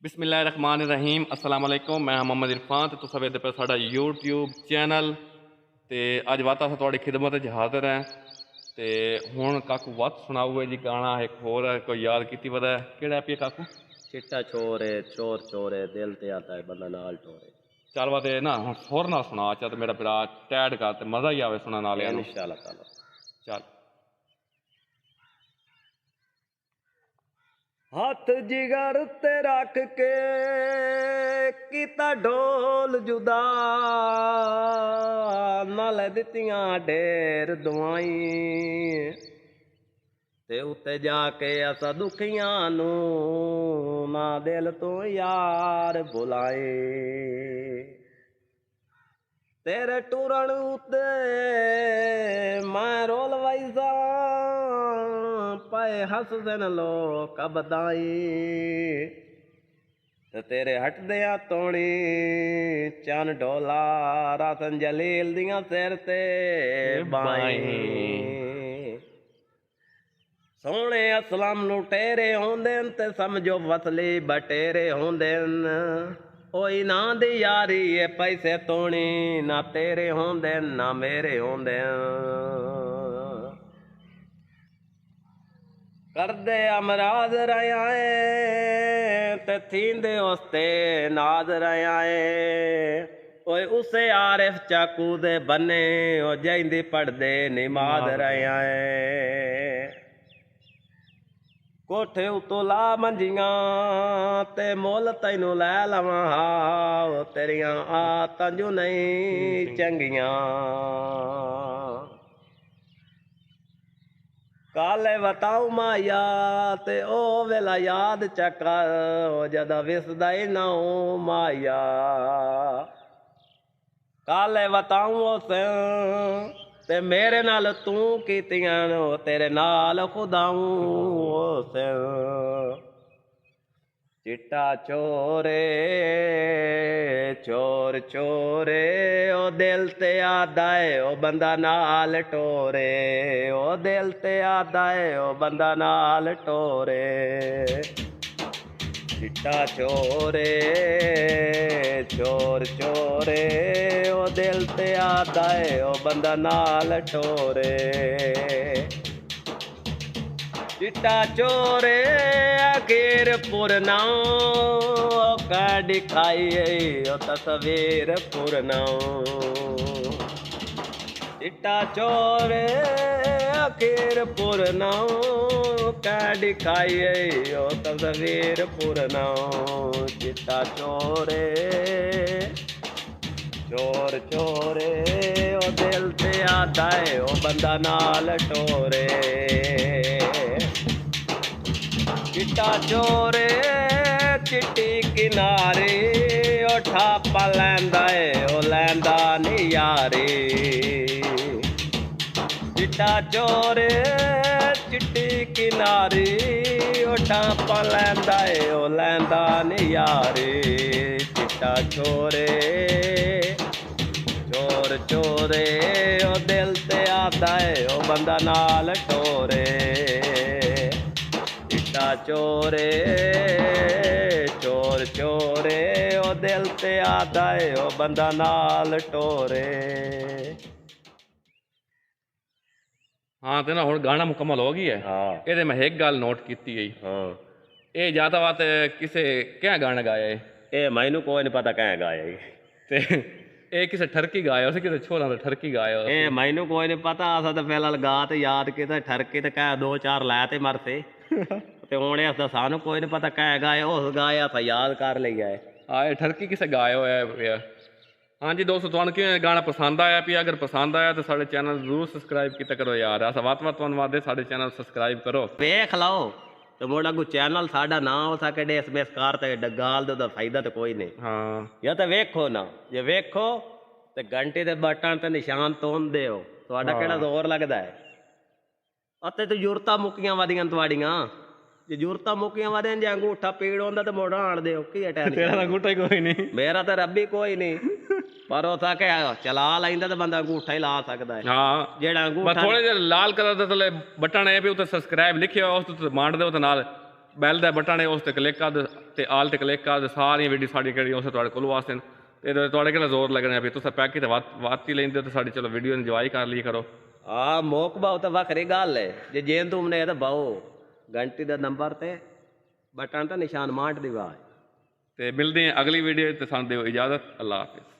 बिस्मिल्लाहिर्रहमानिर्रहीम अस्सलाम वालेकुम। मैं मोहम्मद इरफान तो तुस वेखदे पे साडा यूट्यूब चैनल ते अज वाता अस तुहाडी खिदमत च हाज़र हैं ते हुण काकू वत सुनाऊए जी गाना एक होर है कोई याद कीती वदा केड़ा है काकू चिट्टा चोर है चोर चोर है दिल ते आता है बंदा नाल टोरे। चल वाते ना हुण होर ना सुना चा तो मेरा बिरा टैड कर ते मज़ा ही आवे सुनने वाले नूं इंशाअल्लाह ताला चल। हथ जिगर ते रख के कीता ढोल जुदा नाल दित्तियां ढेर दुआई ते उत्ते जाके असा दुखियां नू ना दिल तो यार बुलाए तेरे टूरण उत्ते मैं रोल वैसा पाए हस दिन लोक बधाई ते तेरे हटदिया तोड़ी चन ढोला रासन जलील दियां सिर ते बाई सोने असलम लुटेरे होंदे ते समझो वसली बटेरे होंदे ओई ना दी यारी ये पैसे तोनी ना तेरे होंदे ना मेरे होंदे करदे अमराज रयाए ते थींदे उसते नाज रयाए ओए उसे आरिफ चाकू दे बने ओ जैंदी पढ़दे निमाज रयाए कोठे उतो ला मंजियां ते मोल तैनू लै लवां हाओ तेरियां आदतां जो नहीं चंगियां काले बताऊ माया ते ओ वेला याद चकर जदा विसदा ही ना माया काले बताऊ उस ते मेरे नाल तू कीतियां तेरे नाल खुदाऊं उस चिट्टा चोरे चोर चोरे ओ दिल ते आदा है ओ बंदा नाल टोरे ओ दिल ते आदा है ओ बंदा नाल टोरे चिट्टा चोरे चोर चोरे ओ दिल ते आदा है ओ बंदा नाल टोरे चिट्टा चोरे अखीर पुरनाओ कड़ी खाई ओ तस्वीर पुरनाओ चिट्टा चोरे अखीर पुरनाओ कड़ी खाई ओ तस्वीर पुरनाओ चिट्टा चोरे चोर चोरे ओ दिल ते आदा है ओ बंदा नाल टोरे चिट्टा चोरे चिट्टी किनारे ओ ठापा लैंदा है ओ लैंदा नी यारे चिट्टा चोरे चिट्टी किनारे ओ ठापा लैंदा है ओ लैंदा नी यारे चिट्टा चोरे चोर चोरे ओ दिल ते आदा है ओ बंदा नाल टोरे चिट्टा चोरे चोर चोरे ओ दिल ते आदा है ओ बंदा नाल टोरे। हाँ तो ना हुण गाना मुकम्मल हो गई है। हाँ ये मैं एक गल नोट की गई हाँ ये जाता बात किसे क्या गाना गाया है ए मैनू कोई नहीं पता कैं गाया ते ये किसे ठरकी गाया उसे किसे छोरा ने ठरकी गाया ए मैनू कोई नहीं पता असा तो फिलहाल गा ते याद किता ठरके ते कह दो चार लै ते मरते ते हुण इसदा सानू कोई नहीं पता कैं गाया उस गाया था याद कर लिया है। हाँ ये ठरकी किसे गाया हुआ है। हाँ जी दोस्तों तुहानू कि गाना पसंद आया भी अगर पसंद आया तो साढ़े चैनल जरूर सब्सक्राइब किया करो यार अस वत वत वादे साढ़े चैनल सब्सक्राइब करो वेख लो तो मोड़ा को चैनल साडा ना हो सके डेस बेस कार ते गाल दे फायदा तो कोई नहीं। हाँ या तो वेखो ना जे वेखो ते घंटे दे बटन ते निशान तोन दे हो तुहाडा केड़ा जोर लगदा है अते तो जरूरतां मुक्कियां वदियां तुहाड़ियां जे जरूरतां मुक्कियां वदियां जे अंगूठा पीड़ होंदा ते मोड़ा आण दे की अटैक तेरा अंगूठा ही कोई नहीं मेरा तो रब्बी कोई नहीं पर हो सके चला लैंदा तो बंदा अंगूठा ही ला सकदा है। हाँ जेड़ा बस अंगूठा थोड़े जे लाल कलर दे थले बटन है भी उत्ते सब्सक्राइब लिखियो उस ते मांड दे उत्ते नाल ਬੈਲ ਦਾ ਬਟਨ ਹੈ ਉਸ ਤੇ ਕਲਿੱਕ ਕਰ ਦਿਓ ਤੇ ਆਲ ਤੇ ਕਲਿੱਕ ਕਰ ਦਿਓ ਸਾਰੀਆਂ ਵੀਡੀਓ ਸਾਡੀਆਂ ਕਿਹੜੀਆਂ ਉਸ ਤੁਹਾਡੇ ਕੋਲ ਵਾਸਤੇ ਨੇ ਤੇ ਤੁਹਾਡੇ ਕਿਹੜਾ ਜ਼ੋਰ ਲੱਗਣਾ ਵੀ ਤੁਸੀਂ ਪੈਕੀ ਤੇ ਵੱਧ ਹੀ ਲੈਂਦੇ ਹੋ ਤੇ ਸਾਡੀ ਚਲੋ ਵੀਡੀਓ ਇੰਜੋਏ ਕਰ ਲਈ ਕਰੋ ਆ ਮੋਕ ਬਾਉ ਤਾਂ ਵੱਖਰੀ ਗੱਲ ਹੈ ਜੇ ਜੇਨ ਤੁਮਨੇ ਇਹ ਤਾਂ ਬਾਓ ਘੰਟੀ ਦਾ ਨੰਬਰ ਤੇ ਬਟਨ ਤੇ ਨਿਸ਼ਾਨ ਮਾਂਟ ਦੀ ਆਵਾਜ਼ ਤੇ ਮਿਲਦੇ ਹਾਂ ਅਗਲੀ ਵੀਡੀਓ ਤੇ ਸਾਨੂੰ ਦਿਓ ਇਜਾਜ਼ਤ ਅੱਲਾ ਹਾਫਿਜ਼